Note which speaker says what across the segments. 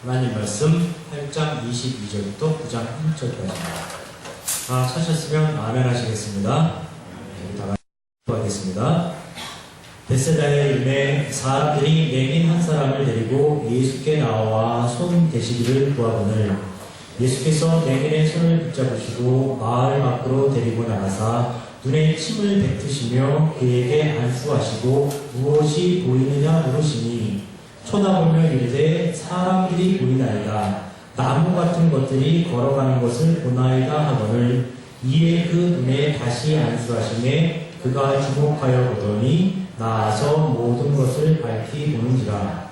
Speaker 1: 하나님 말씀 8장 22절부터 9장 1절까지입니다. 찾으셨으면 아멘 하시겠습니다. 다 같이 하겠습니다. 벳세다에 이르매 사람들이 맹인 한 사람을 데리고 예수께 나와 손 대시기를 구하거늘 예수께서 맹인의 손을 붙잡으시고 마을 밖으로 데리고 나가사 눈에 침을 뱉으시며 그에게 안수하시고 무엇이 보이느냐 물으시니 쳐다보며 이르되 사람들이 보이나이다. 나무 같은 것들이 걸어가는 것을 보나이다 하거늘 이에 그 눈에 다시 안수하시매 그가 주목하여 보더니 나아서 모든 것을 밝히 보는지라.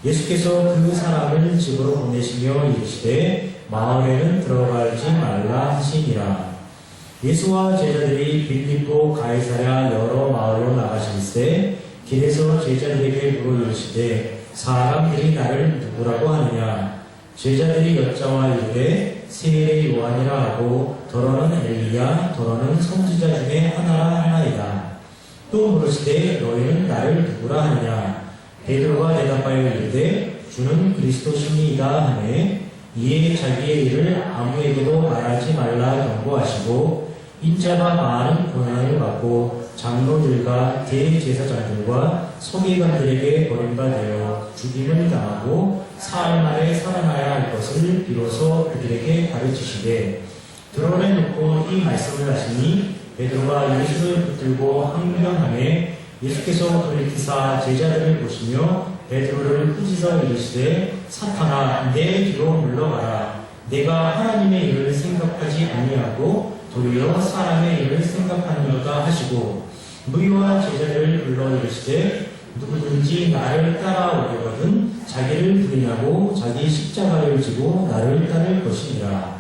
Speaker 1: 예수께서 그 사람을 집으로 보내시며 이르시되 마을에는 들어가지 말라 하시니라. 예수와 제자들이 빌립보 가이사랴 여러 마을로 나가실세 길에서 제자들에게 물어 이르시되 사람들이 나를 누구라고 하느냐. 제자들이 여짜와 이르되 세례 요한이라 하고 더러는 엘리야 더러는 선지자 중에 하나라 하나이다. 또 물으시되 너희는 나를 누구라 하느냐. 베드로가 대답하여 이르되 주는 그리스도시니이다 하매 이에 자기의 일을 아무에게도 말하지 말라 경고하시고 인자가 많은 고난을 받고 장로들과 대제사장들과 서기관들에게 버림받아 죽임을 당하고 사흘 만에 살아나야 할 것을 비로소 그들에게 가르치시되 드러내놓고 이 말씀을 하시니 베드로가 예수를 붙들고 항명하매 예수께서 돌이키사 제자들을 보시며 베드로를 꾸짖어 이르시되 사탄아 내 뒤로 물러가라. 내가 하나님의 일을 생각하지 아니하고 도리어 사람의 일을 생각하는도다 하시고 무리와 제자들을 불러 이르시되 누구든지 나를 따라오려거든 자기를 부인하고 자기 십자가를 지고 나를 따를 것이니라.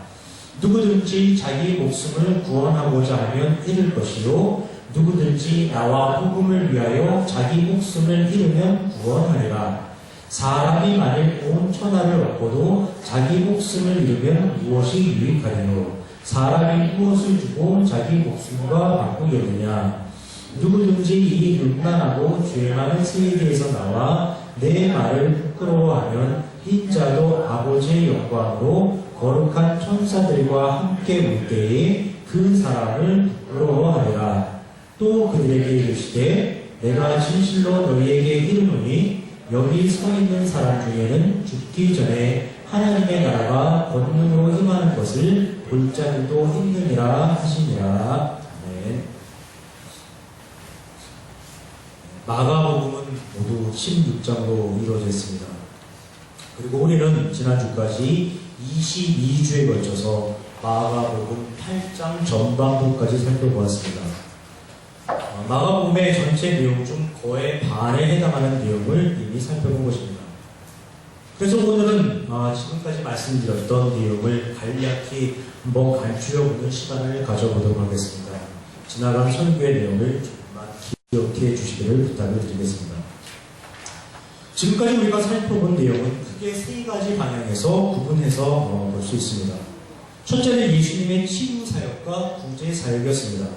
Speaker 1: 누구든지 자기 목숨을 구원하고자 하면 잃을 것이요 누구든지 나와 복음을 위하여 자기 목숨을 잃으면 구원하리라. 사람이 만일 온 천하를 얻고도 자기 목숨을 잃으면 무엇이 유익하리요. 사람이 무엇을 주고 자기 목숨과 바꾸려느냐. 누구든지 이 음란하고 죄 많은 세계에서 나와 내 말을 부끄러워하면 흰자도 아버지의 영광으로 거룩한 천사들과 함께 올 때에 그 사람을 부끄러워하리라. 또 그들에게 이르시되 내가 진실로 너희에게 이르노니 여기 서 있는 사람 중에는 죽기 전에 하나님의 나라가 권능으로 임하는 것을 볼 자들도 있느니라 하시니라. 아멘. 마가복음은 모두 16장으로 이루어져 있습니다. 그리고 우리는 지난주까지 22주에 걸쳐서 마가복음 8장 전반부까지 살펴보았습니다. 마가복음의 전체 내용 중 거의 반에 해당하는 내용을 이미 살펴본 것입니다. 그래서 오늘은 지금까지 말씀드렸던 내용을 간략히 한번 간추려보는 시간을 가져보도록 하겠습니다. 지나간 설교의 내용을 조금만 기억해 주시기를 부탁을 드리겠습니다. 지금까지 우리가 살펴본 내용은 크게 세 가지 방향에서 구분해서 볼 수 있습니다. 첫째는 예수님의 치유 사역과 구제 사역이었습니다.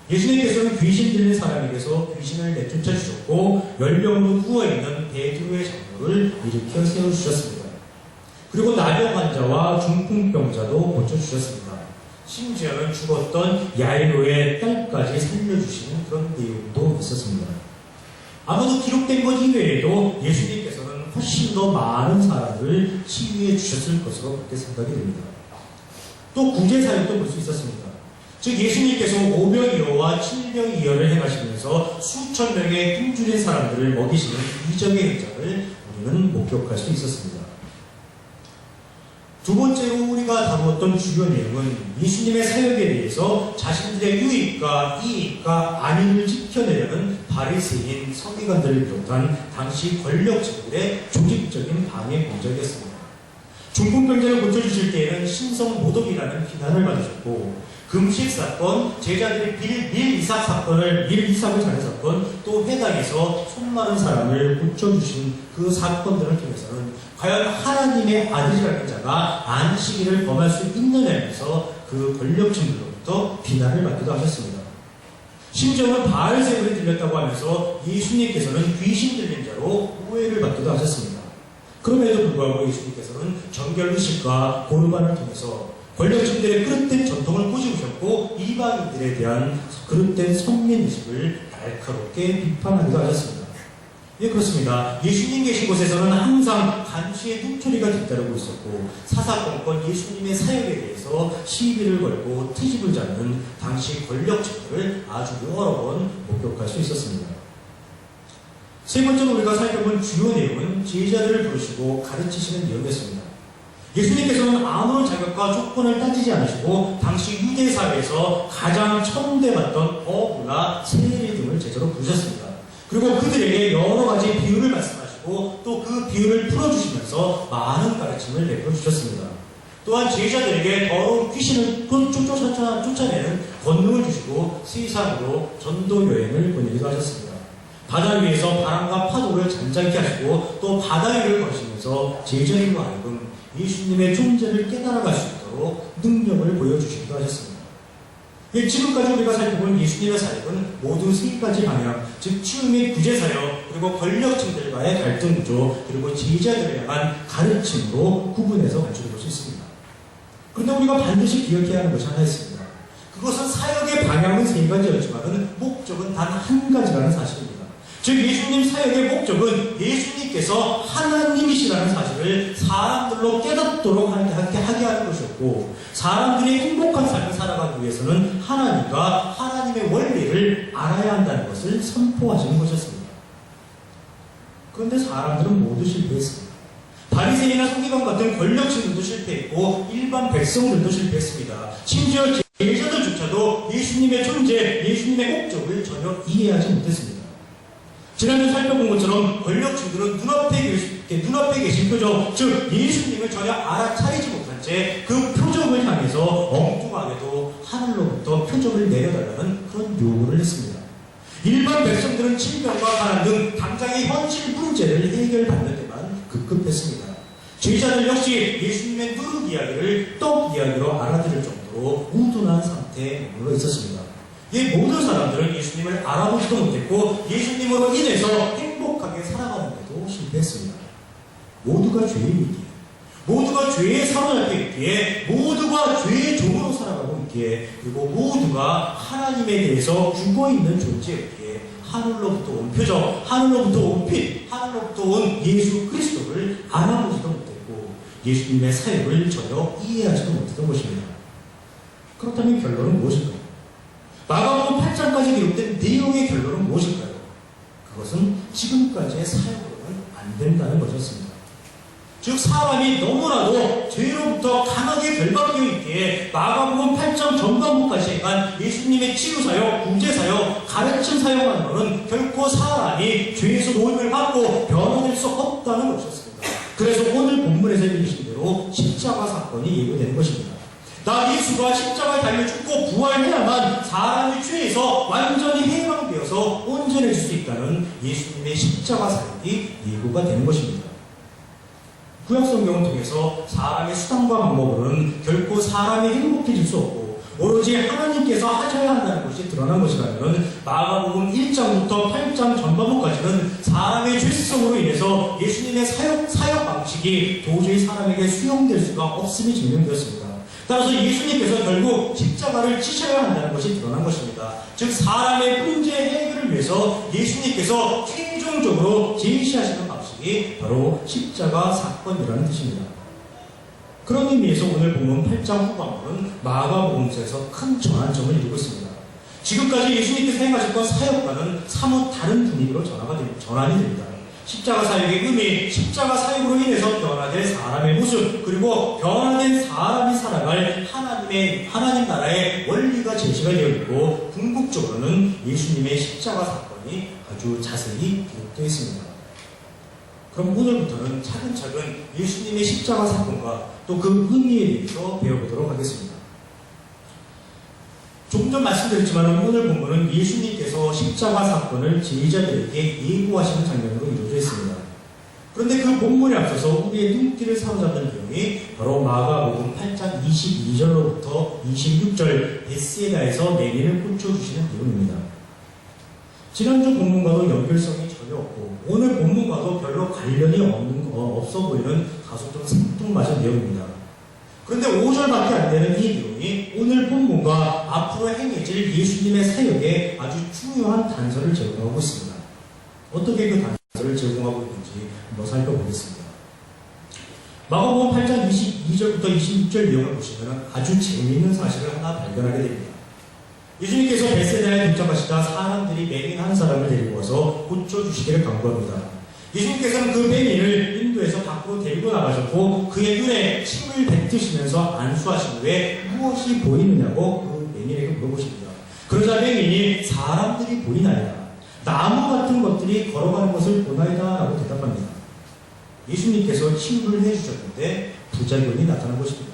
Speaker 1: 예수님께서는 귀신 들린 사람에게서 귀신을 내쫓아 주셨고 열병으로 누워있는 베드로의 장로를 일으켜 세워주셨습니다. 그리고 나병 환자와 중풍병자도 고쳐주셨습니다. 심지어는 죽었던 야이로의 딸까지 살려주시는 그런 내용도 있었습니다. 아무도 기록된 것 이외에도 예수님께서는 훨씬 더 많은 사람을 치유해 주셨을 것으로 그렇게 생각이 됩니다. 또 구제 사역도 볼 수 있었습니다. 즉 예수님께서 5병이어와 7병이어를 행하시면서 수천 명의 굶주린 사람들을 먹이시는 이적의 행적을 우리는 목격할 수 있었습니다. 두 번째로 우리가 다루었던 주요 내용은 예수님의 사역에 대해서 자신들의 유익과 이익과 안위를 지켜내려는 바리새인 서기관들을 비롯한 당시 권력층들의 조직적인 방해 공작이었습니다. 중풍병자를 고쳐주실 때에는 신성모독이라는 비난을 받으셨고 금식 사건, 제자들이 밀이삭 사건을 밀이삭을 자는 사건, 또 회당에서 손 마른 사람을 고쳐주신 그 사건들을 통해서는 과연 하나님의 아들이라는 자가 안식일을 범할 수 있느냐면서 그 권력층들로부터 비난을 받기도 하셨습니다. 심지어는 바알세불이 들렸다고 하면서 예수님께서는 귀신 들린 자로 오해를 받기도 하셨습니다. 그럼에도 불구하고 예수님께서는 정결의식과 고르반을 통해서 권력층들의 그릇된 전통을 꼬집으셨고 이방인들에 대한 그릇된 선민의식을 날카롭게 비판하기도 하셨습니다. 예, 그렇습니다. 예수님 계신 곳에서는 항상 간수의 눈초리가 뒤따르고 있었고 사사건건 예수님의 사역에 대해서 시비를 걸고 트집을 잡는 당시 권력층들을 아주 여러 번 목격할 수 있었습니다. 세 번째로 우리가 살펴본 주요 내용은 제자들을 부르시고 가르치시는 내용이었습니다. 예수님께서는 아무런 자격과 조건을 따지지 않으시고 당시 유대 사회에서 가장 천대받던 어부나 세리 등을 제자로 부르셨습니다. 그리고 그들에게 여러 가지 비유를 말씀하시고 또 그 비유를 풀어주시면서 많은 가르침을 베풀어 주셨습니다. 또한 제자들에게 더러운 귀신을 쫓아내는 권능을 주시고 세상으로 전도 여행을 보내기도 하셨습니다. 바다 위에서 바람과 파도를 잔잔케 하시고 또 바다 위를 걸으시면서 제자들로 하여금 예수님의 존재를 깨달아갈 수 있도록 능력을 보여주시기도 하셨습니다. 지금까지 우리가 살펴본 예수님의 사역은 모두 세 가지 방향, 즉 치유 및 구제 사역, 그리고 권력층들과의 갈등 구조, 그리고 제자들에 대한 가르침으로 구분해서 관찰해 볼 수 있습니다. 그런데 우리가 반드시 기억해야 하는 것이 하나 있습니다. 그것은 사역의 방향은 세 가지였지만 목적은 단 한 가지라는 사실입니다. 즉 예수님 사역의 목적은 예수님께서 하나님이시라는 사실을 사람들로 깨닫도록 하게 하는 것이었고 사람들이 행복한 삶을 살아가기 위해서는 하나님과 하나님의 원리를 알아야 한다는 것을 선포하시는 것이었습니다. 그런데 사람들은 모두 실패했습니다. 바리새인이나 서기관 같은 권력층들도 실패했고 일반 백성들도 실패했습니다. 심지어 제자들조차도 예수님의 존재, 예수님의 목적을 전혀 이해하지 못했습니다. 지난주 살펴본 것처럼 권력층들은 눈앞에 계신 표적, 즉 예수님을 전혀 알아차리지 못한 채 그 표적을 향해서 엉뚱하게도 하늘로부터 표적을 내려달라는 그런 요구를 했습니다. 일반 백성들은 질병과 가난 등 당장의 현실 문제를 해결받는 데만 급급했습니다. 제자들 역시 예수님의 누룩 이야기를 떡 이야기로 알아들을 정도로 우둔한 상태에 머물러 있었습니다. 이 모든 사람들은 예수님을 알아보지도 못했고 예수님으로 인해서 행복하게 살아가는데도 실패했습니다. 모두가 죄인이기에, 모두가 죄에 사로잡혀 있기에, 모두가 죄의 종으로 살아가고 있기에, 그리고 모두가 하나님에 대해서 죽어있는 존재였기에 하늘로부터 온 표적, 하늘로부터 온 빛, 하늘로부터 온 예수 그리스도를 알아보지도 못했고 예수님의 사역을 전혀 이해하지도 못했던 것입니다. 그렇다면 결론은 무엇일까요? 마가복음 8장까지 기록된 내용의 결론은 무엇일까요? 그것은 지금까지의 사역으로는 안 된다는 것이었습니다. 즉 사람이 너무나도 죄로부터 강하게 결박되어 있기에 마가복음 8장 전반부까지 간 예수님의 치유사역, 구제사역, 가르침 사역만으로는 결코 사람이 죄에서 노임을 받고 변화될 수 없다는 것이었습니다. 그래서 오늘 본문에서 읽으신 대로 십자가 사건이 예고되는 것입니다. 나 예수가 십자가에 달려 죽고 부활해야만 사람이 죄에서 완전히 해방되어서 온전해질 수 있다는 예수님의 십자가 사역이 예고가 되는 것입니다. 구약성경을 통해서 사람의 수단과 방법으로는 결코 사람이 행복해질 수 없고 오로지 하나님께서 하셔야 한다는 것이 드러난 것이라면 마가복음 1장부터 8장 전반부까지는 사람의 죄성으로 인해서 예수님의 사역 방식이 도저히 사람에게 수용될 수가 없음이 증명되었습니다. 따라서 예수님께서 결국 십자가를 치셔야 한다는 것이 드러난 것입니다. 즉 사람의 문제 해결을 위해서 예수님께서 최종적으로 제시하시는 방식이 바로 십자가 사건이라는 뜻입니다. 그런 의미에서 오늘 본문 8장 후반부는 마가복음서에서 큰 전환점을 이루고 있습니다. 지금까지 예수님께서 행하셨던 사역과는 사뭇 다른 분위기로 전환이 됩니다. 십자가 사역의 의미, 십자가 사역으로 인해서 변화된 사람의 모습, 그리고 변화된 사람이 살아갈 하나님 나라의 원리가 제시가 되어 있고, 궁극적으로는 예수님의 십자가 사건이 아주 자세히 기록되어 있습니다. 그럼 오늘부터는 차근차근 예수님의 십자가 사건과 또 그 의미에 대해서 배워보도록 하겠습니다. 조금 전 말씀드렸지만 오늘 본문은 예수님께서 십자가 사건을 제자들에게 예고하시는 장면으로 이루어져 있습니다. 그런데 그 본문에 앞서서 우리의 눈길을 사로잡는 내용이 바로 마가복음 8장 22절로부터 26절 베스다에서 내린을 꽂혀주시는 내용입니다. 지난주 본문과도 연결성이 전혀 없고 오늘 본문과도 별로 관련이 없어 보이는 다소 좀 생뚱맞은 내용입니다. 그런데 5절밖에 안 되는 이 내용이 오늘 본문과 앞으로 행해질 예수님의 사역에 아주 중요한 단서를 제공하고 있습니다. 어떻게 그 단서를 제공하고 있는지 한번 살펴보겠습니다. 마가복음 8장 22절부터 26절 내용을 보시면 아주 재미있는 사실을 하나 발견하게 됩니다. 예수님께서 벳세다에 도착하시다 사람들이 맹인 한 사람을 데리고 와서 고쳐주시기를 간구합니다. 예수님께서는 그 맹인을 인도에서 밖으로 데리고 나가셨고 그의 눈에 침을 뱉으시면서 안수하신 후에 무엇이 보이느냐고 그 맹인에게 물어보십니다. 그러자 맹인이 사람들이 보이나이다. 나무 같은 것들이 걸어가는 것을 보나이다 라고 대답합니다. 예수님께서 치유를 해주셨는데 부작용이 나타난 것입니다.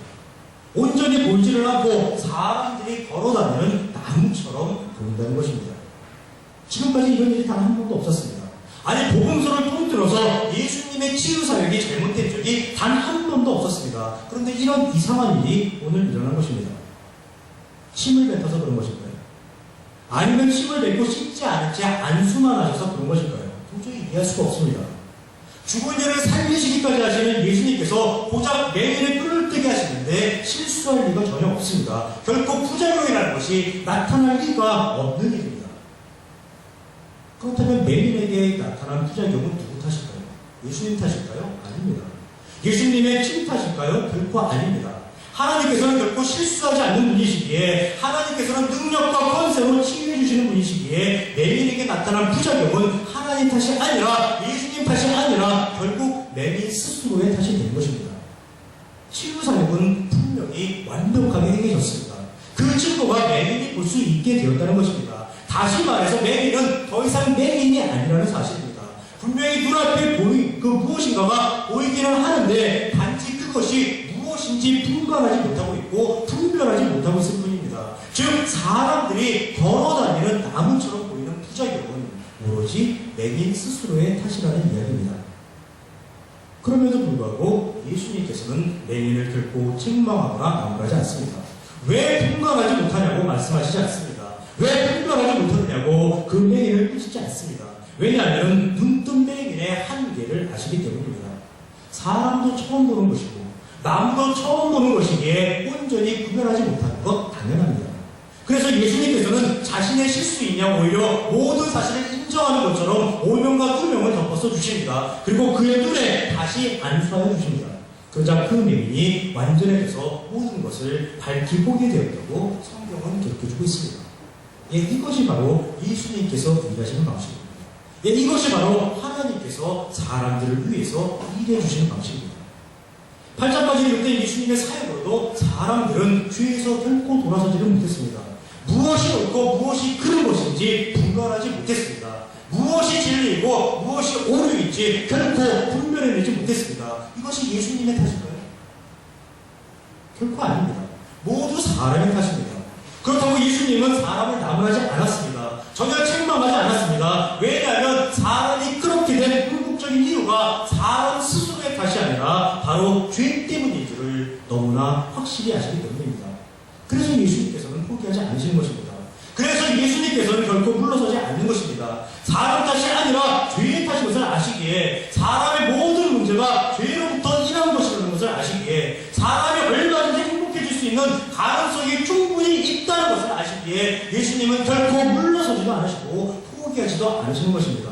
Speaker 1: 온전히 보이지를 않고 사람들이 걸어다니는 나무처럼 보인다는 것입니다. 지금까지 이런 일이 단 한 번도 없었습니다. 아니 복음서를 통틀어서 예수님의 치유 사역이 잘못된 적이 단 한 번도 없었습니다. 그런데 이런 이상한 일이 오늘 일어난 것입니다. 침을 뱉어서 그런 것일까요? 아니면 침을 뱉고 씻지 않은 채 안수만 하셔서 그런 것일까요? 도저히 이해할 수가 없습니다. 죽은 이를 살리시기까지 하시는 예수님께서 고작 맹인의 뿔을 뜨게 하시는데 실수할 리가 전혀 없습니다. 결코 부작용이라는 것이 나타날 리가 없는 일입니다. 그렇다면 맹인에게 나타난 부작용은 누구 탓일까요? 예수님 탓일까요? 아닙니다. 예수님의 침 탓일까요? 결코 아닙니다. 하나님께서는 결코 실수하지 않는 분이시기에 하나님께서는 능력과 권세로 치유해 주시는 분이시기에 맹인에게 나타난 부작용은 하나님 탓이 아니라 예수님 탓이 아니라 결국 맹인 스스로의 탓이 된 것입니다. 치유 사역은 분명히 완벽하게 행해졌습니다. 그 증거가 맹인이 볼 수 있게 되었다는 것입니다. 다시 말해서 맹인은 더 이상 맹인이 아니라는 사실입니다. 분명히 눈앞에 무엇인가가 보이기는 하는데 단지 그것이 무엇인지 분간하지 못하고 있고 분별하지 못하고 있을 뿐입니다. 즉 사람들이 걸어다니는 나무처럼 보이는 부작용은 오로지 맹인 스스로의 탓이라는 이야기입니다. 그럼에도 불구하고 예수님께서는 맹인을 결코 책망하거나 나무라지 않습니다. 왜 분간하지 못하냐고 말씀하시지 않습니다. 왜 분별하지 못하느냐고 그 맹인을 꾸짖지 않습니다. 왜냐하면 눈뜬 맹인의 한계를 아시기 때문입니다. 사람도 처음 보는 것이고 나무도 처음 보는 것이기에 온전히 구별하지 못하는 것 당연합니다. 그래서 예수님께서는 자신의 실수이냐 오히려 모든 사실을 인정하는 것처럼 오명과 투명을 덮어서 주십니다. 그리고 그의 눈에 다시 안수하여 주십니다. 그러자 그 맹인이 완전해져서 모든 것을 밝히 보게 되었다고 성경은 기록해주고 있습니다. 예, 이것이 바로 예수님께서 일하시는 방식입니다. 예, 이것이 바로 하나님께서 사람들을 위해서 일해 주시는 방식입니다. 8장까지 기록된 예수님의 사역으로도 사람들은 죄에서 결코 돌아서지를 못했습니다. 무엇이 옳고 무엇이 그른 것인지 분간하지 못했습니다. 무엇이 진리이고 무엇이 오류인지 결코 분별해내지 못했습니다. 이것이 예수님의 탓일까요? 결코 아닙니다. 모두 사람의 탓입니다. 그렇다고 예수님은 사람을 나무라지 않았습니다. 전혀 책망하지 않았습니다. 왜냐하면 사람이 그렇게 된 궁극적인 이유가 사람 스스로의 탓이 아니라 바로 죄 때문인 줄을 너무나 확실히 아시기 때문입니다. 그래서 예수님께서는 포기하지 않으시는 것입니다. 그래서 예수님께서는 결코 물러서지 않는 것입니다. 사람 탓이 아니라 죄의 탓인 것을 아시기에 사람의 모든 문제가 죄로부터 인한 것이라는 것을 아시기에 사람이 얼마든지 행복해질 수 있는 가능성이 충분히 있다는 것을 아시기에 예수님은 결코 물러서지도 않으시고 포기하지도 않으시는 것입니다.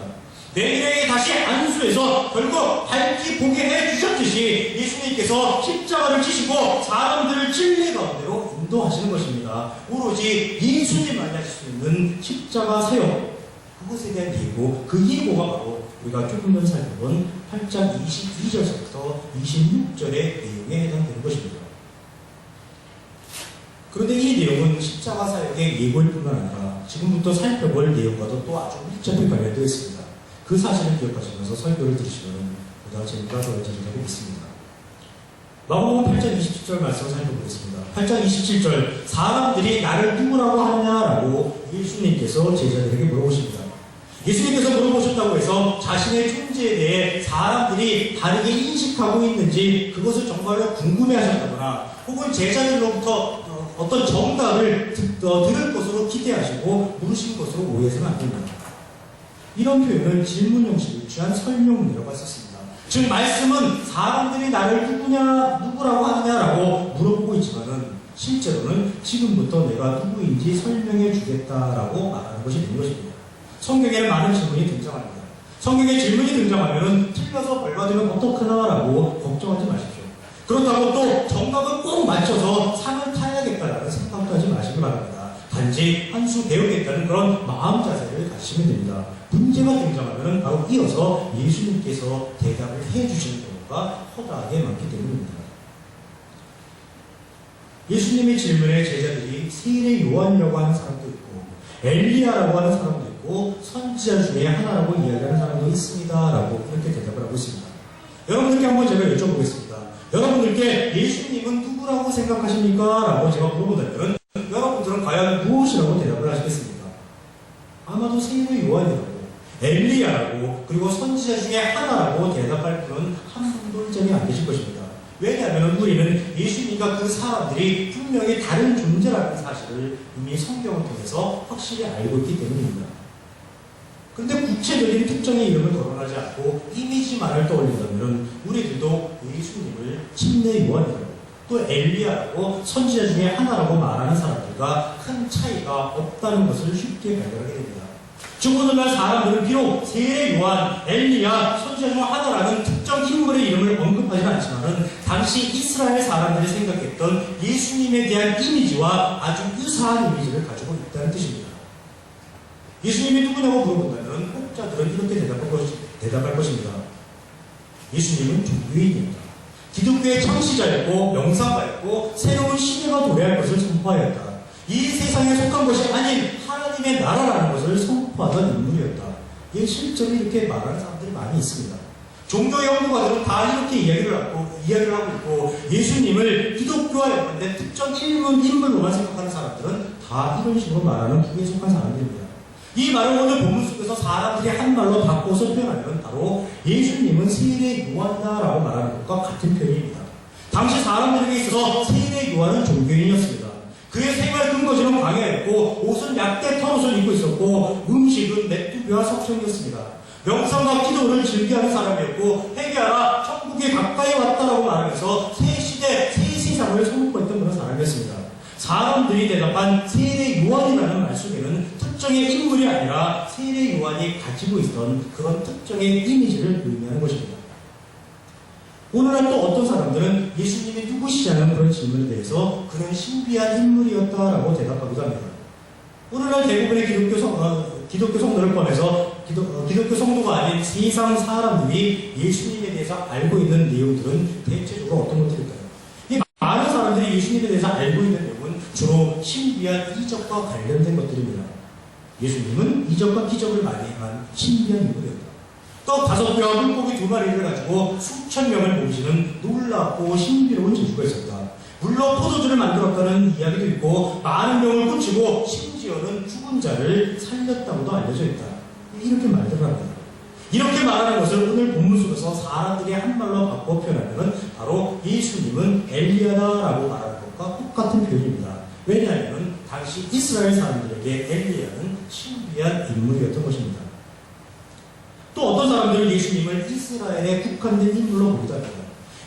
Speaker 1: 맹인에게 다시 안수해서 결국 밝히 보게 해주셨듯이 예수님께서 십자가를 지시고 사람들을 진리 가운데로 인도하시는 것입니다. 오로지 예수님만이 하실 수 있는 십자가 사역, 그것에 대한 예고, 그 예고가 바로 우리가 조금 전에 살펴본 8장 22절부터 26절의 내용에 해당되는 것입니다. 그런데 이 내용은 십자가 사역의 예고일 뿐만 아니라 지금부터 살펴볼 내용과도 또 아주 밀접히 관련되어 있습니다. 그 사실을 기억하시면서 설교를 들으시면 보다 재미가 더해지리라고 믿습니다. 마가복음 8장 27절 말씀을 살펴보겠습니다. 8장 27절 사람들이 나를 누구라고 하냐라고 예수님께서 제자들에게 물어보십니다. 예수님께서 물어보셨다고 해서 자신의 존재에 대해 사람들이 다르게 인식하고 있는지 그것을 정말로 궁금해하셨다거나 혹은 제자들로부터 어떤 정답을 들을 것으로 기대하시고 물으신 것으로 오해해서는 안 됩니다. 이런 표현을 질문 형식을 취한 설명문이라고 했었습니다. 즉 말씀은 사람들이 나를 누구라고 하느냐라고 물어보고 있지만은 실제로는 지금부터 내가 누구인지 설명해 주겠다라고 말하는 것이 되는 것입니다. 성경에는 많은 질문이 등장합니다. 성경에 질문이 등장하면 틀려서 벌받으면 어떡하나라고 걱정하지 마십시오. 그렇다고 또 정답을 꼭 맞춰서 상을 타야겠다라는 생각도 하지 마시기 바랍니다. 단지 한 수 배우겠다는 그런 마음 자세를 가지시면 됩니다. 문제가 등장하면 바로 이어서 예수님께서 대답을 해주시는 경우가 허다하게 많기 때문입니다. 예수님의 질문에 제자들이 세례 요한이라고 하는 사람도 있고 엘리야라고 하는 사람도 있고 선지자 중에 하나라고 이야기하는 사람도 있습니다라고 이렇게 대답을 하고 있습니다. 여러분들께 한번 제가 여쭤보겠습니다. 여러분들께 예수님은 누구라고 생각하십니까? 라고 제가 물어보다면 여러분들은 과연 무엇이라고 대답을 하시겠습니까? 아마도 세례 요한이라고 엘리야라고 그리고 선지자 중에 하나라고 대답할 분은 한 분도 일정이 안 계실 것입니다. 왜냐하면 우리는 예수님과 그 사람들이 분명히 다른 존재라는 사실을 이미 성경을 통해서 확실히 알고 있기 때문입니다. 그런데 구체적인 특정의 이름을 거론하지 않고 이미지만을 떠올린다면 우리들도 예수님을 침례 요한이라고 또 엘리야라고 선지자 중에 하나라고 말하는 사람들과 큰 차이가 없다는 것을 쉽게 발견하게 됩니다. 즉 오늘날 사람들은 비록 세례 요한, 엘리야, 선지자 중 하나라는 특정 인물의 이름을 언급하지는 않지만 당시 이스라엘 사람들이 생각했던 예수님에 대한 이미지와 아주 유사한 이미지를 가지고 있다는 뜻입니다. 예수님이 누구냐고 물어본다면 혹자들은 이렇게 대답할 것입니다. 예수님은 종교인입니다. 기독교의 창시자였고 명사가였고 새로운 시대가 도래할 것을 선포하였다. 이 세상에 속한 것이 아닌 하나님의 나라라는 것을 선포하던 인물이었다. 이 실제로 이렇게 말하는 사람들이 많이 있습니다. 종교 연구가들은 다 이렇게 이야기를 하고 있고 예수님을 기독교와 연관된 특정 인물로만 생각하는 사람들은 다 이런 식으로 말하는 부에 속한 사람들입니다. 이 말을 오늘 본문 속에서 사람들이 한 말로 바꿔서 표현하면 바로 예수님은 세례 요한이다라고 말하는 것과 같은 표현입니다. 당시 사람들에게 있어서 세례 요한은 종교인이었습니다. 그의 생활 근거지는 광야였고 옷은 약대 털옷을 입고 있었고 음식은 메뚜기와 석청이었습니다. 명상과 기도를 즐겨하는 사람이었고 회개하라 천국에 가까이 왔다라고 말하면서 새 시대 새 세상을 선포했던 그런 사람이었습니다. 사람들이 대답한 세례 요한이라는 말 속에는 특정의 인물이 아니라 세례 요한이 가지고 있던 그런 특정의 이미지를 의미하는 것입니다. 오늘날 또 어떤 사람들은 예수님이 누구시냐는 그런 질문에 대해서 그는 신비한 인물이었다라고 대답하기도 합니다. 오늘날 대부분의 기독교 성도를 포함해서 기독교 성도가 아닌 세상 사람들이 예수님에 대해서 알고 있는 내용들은 대체적으로 어떤 것들일까요? 이 많은 사람들이 예수님에 대해서 알고 있는 내용은 주로 신비한 이적과 관련된 것들입니다. 예수님은 이적과 기적을 많이 한 신비한 인물이었다. 떡 5개와 물고기 2마리를 가지고 수천 명을 모시는 놀랍고 신비로운 재주가 있었다. 물론 포도주를 만들었다는 이야기도 있고 많은 병을 고치고 심지어는 죽은 자를 살렸다고도 알려져 있다. 이렇게 말들을 합니다. 이렇게 말하는 것을 오늘 본문 속에서 사람들이 한 말로 바꿔 표현하면 바로 예수님은 엘리야다라고 말하는 것과 똑같은 표현입니다. 왜냐하면 당시 이스라엘 사람들에게 엘리야는 신비한 인물이었던 것입니다. 또 어떤 사람들은 예수님을 이스라엘에 국한된 인물로 보기도 합니다.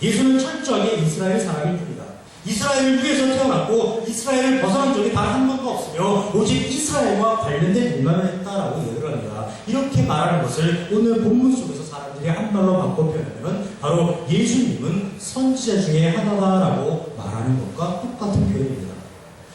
Speaker 1: 예수는 철저하게 이스라엘 사람일 뿐이다. 이스라엘을 위해서 태어났고 이스라엘을 벗어난 적이 단 한 번도 없으며 오직 이스라엘과 관련된 일만을 했다라고 얘기를 합니다. 이렇게 말하는 것을 오늘 본문 속에서 사람들이 한 말로 바꿔 표현하면 바로 예수님은 선지자 중에 하나다라고 말하는 것과 똑같은 표현입니다.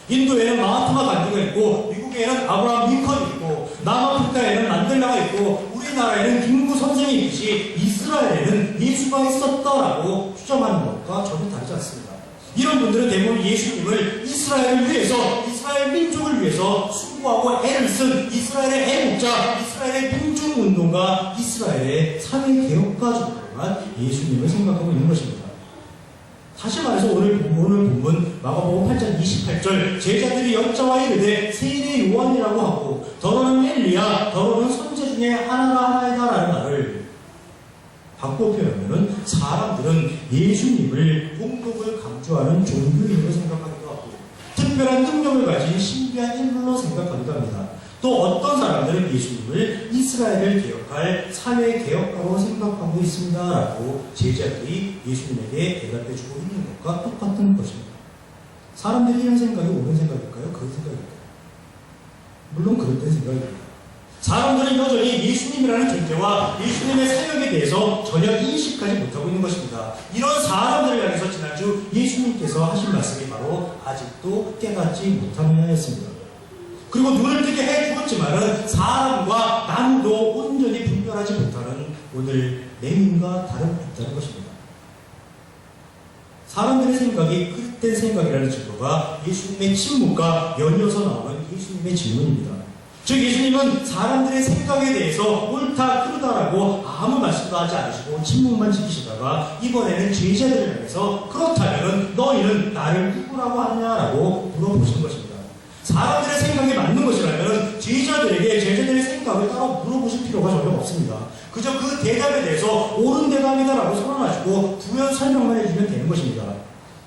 Speaker 1: 인도에는 마하트마 간디가 있고 미국에는 아브라함 링컨이 있고 남아프리카에는 만델라가 있고 우리나라에는 김구 선생이 있듯이 이스라엘에는 예수가 있었다라고 주장하는 것과 전혀 다르지 않습니다. 이런 분들은 대부분 예수님을 이스라엘을 위해서 이스라엘 민족을 위해서 수고하고 애를 쓴 이스라엘의 애국자, 이스라엘의 민중운동가, 이스라엘의 사회개혁가적으로만 예수님을 생각하고 있는 것입니다. 다시 말해서 오늘 본문 마가복음 8장 28절 제자들이 여자와 이르되 세례 요한이라고 하고 더러는 엘리야 더러는 선지자 중에 하나이다라는 말을 바꿔 표현하면 사람들은 예수님을 공덕을 강조하는 종교인으로 생각하기도 하고 특별한 능력을 가진 신비한 인물로 생각하기도 합니다. 또 어떤 사람들은 예수님을 이스라엘을 개혁할 사회 개혁가로 생각하고 있습니다라고 제자들이 예수님에게 대답해주고 있는 것과 똑같은 것입니다. 사람들이 이런 생각이 옳은 생각일까요? 그런 생각일까요? 물론 그렇다는 생각입니다. 사람들은 여전히 예수님이라는 존재와 예수님의 사역에 대해서 전혀 인식하지 못하고 있는 것입니다. 이런 사람들을 향해서 지난주 예수님께서 하신 말씀이 바로 아직도 깨닫지 못하느냐였습니다. 그리고 눈을 뜨게 해주었지만은 사람과 나무도 온전히 분별하지 못하는 오늘 맹인과 다름없다는 것입니다. 사람들의 생각이 그릇된 생각이라는 증거가 예수님의 침묵과 연이어서 나오는 예수님의 질문입니다. 즉 예수님은 사람들의 생각에 대해서 옳다 그르다라고 아무 말씀도 하지 않으시고 침묵만 지키시다가 이번에는 제자들을 향해서 그렇다면 너희는 나를 누구라고 하느냐라고 물어보신 것입니다. 사람들의 생각이 맞는 것이라면 제자들의 생각을 따로 물어보실 필요가 전혀 없습니다. 그저 그 대답에 대해서 옳은 대답이다라고 선언하시고 부연 설명만 해주면 되는 것입니다.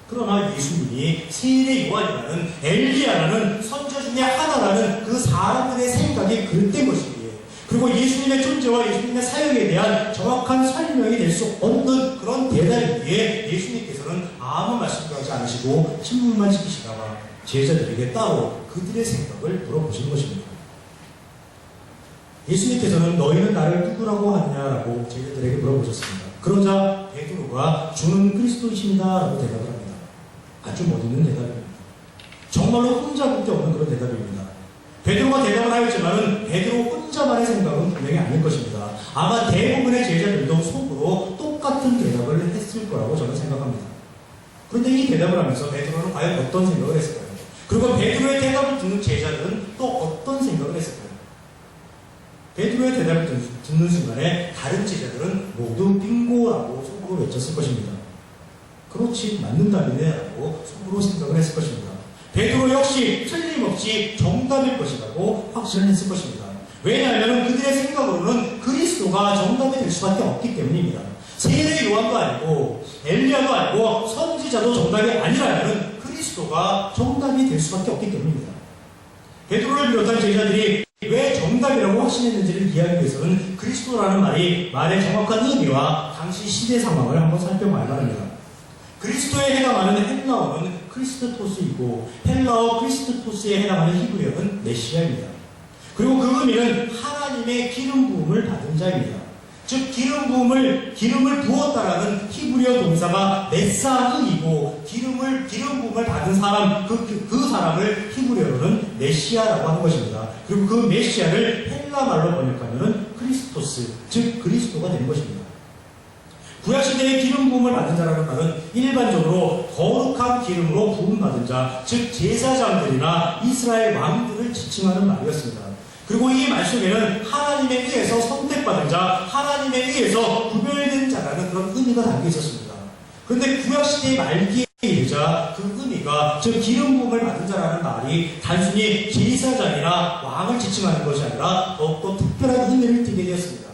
Speaker 1: 그러나 예수님이 세례 요한이라는 엘리야라는 선지자 중에 하나라는 그 사람들의 생각이 그릇된 것이기에 그리고 예수님의 존재와 예수님의 사역에 대한 정확한 설명이 될 수 없는 그런 대답이기에 예수님께서는 아무 말씀도 하지 않으시고 침묵만 지키시다가 제자들에게 따로 그들의 생각을 물어보시는 것입니다. 예수님께서는 너희는 나를 누구라고 하느냐라고 제자들에게 물어보셨습니다. 그러자 베드로가 주는 그리스도이십니다라고 대답을 합니다. 아주 멋있는 대답입니다. 정말로 흠잡을 데 없는 그런 대답입니다. 베드로가 대답을 하였지만 베드로 혼자만의 생각은 분명히 아닐 것입니다. 아마 대부분의 제자들도 속으로 똑같은 대답을 했을 거라고 저는 생각합니다. 그런데 이 대답을 하면서 베드로는 과연 어떤 생각을 했을까요? 그리고 베드로의 대답을 듣는 제자들은 또 어떤 생각을 했을까요? 베드로의 대답을 듣는 순간에 다른 제자들은 모두 빙고라고 속으로 외쳤을 것입니다. 그렇지, 맞는 답이네 라고 속으로 생각을 했을 것입니다. 베드로 역시 틀림없이 정답일 것이라고 확신을 했을 것입니다. 왜냐하면 그들의 생각으로는 그리스도가 정답이 될 수밖에 없기 때문입니다. 세례 요한도 아니고 엘리야도 아니고 선지자도 정답이 아니라면 그리스도가 정답이 될 수밖에 없기 때문입니다. 베드로를 비롯한 제자들이 왜 정답이라고 확신했는지를 이해하기 위해서는 그리스도라는 말의 정확한 의미와 당시 시대 상황을 한번 살펴봐야 합니다. 그리스도에 해당하는 헬라어는 크리스토스이고 헬라어 크리스토스에 해당하는 히브리어는 메시아입니다. 그리고 그 의미는 하나님의 기름 부음을 받은 자입니다. 즉 기름을 부었다라는 히브리어 동사가 메사흐이고 기름 부음을 받은 사람 그 사람을 히브리어로는 메시아라고 하는 것입니다. 그리고 그 메시아를 헬라말로 번역하면 크리스토스 즉 그리스도가 되는 것입니다. 구약시대의 기름 부음을 받은 자라는 말은 일반적으로 거룩한 기름으로 부음받은 자, 즉 제사장들이나 이스라엘 왕들을 지칭하는 말이었습니다. 그리고 이 말 속에는 하나님에 의해서 선택받은 자, 하나님에 의해서 구별된 자라는 그런 의미가 담겨 있었습니다. 그런데 구약시대의 말기에 이르자 그 의미가, 즉 기름 부음을 받은 자라는 말이 단순히 제사장이나 왕을 지칭하는 것이 아니라 더욱더 특별한 의미를 띠게 되었습니다.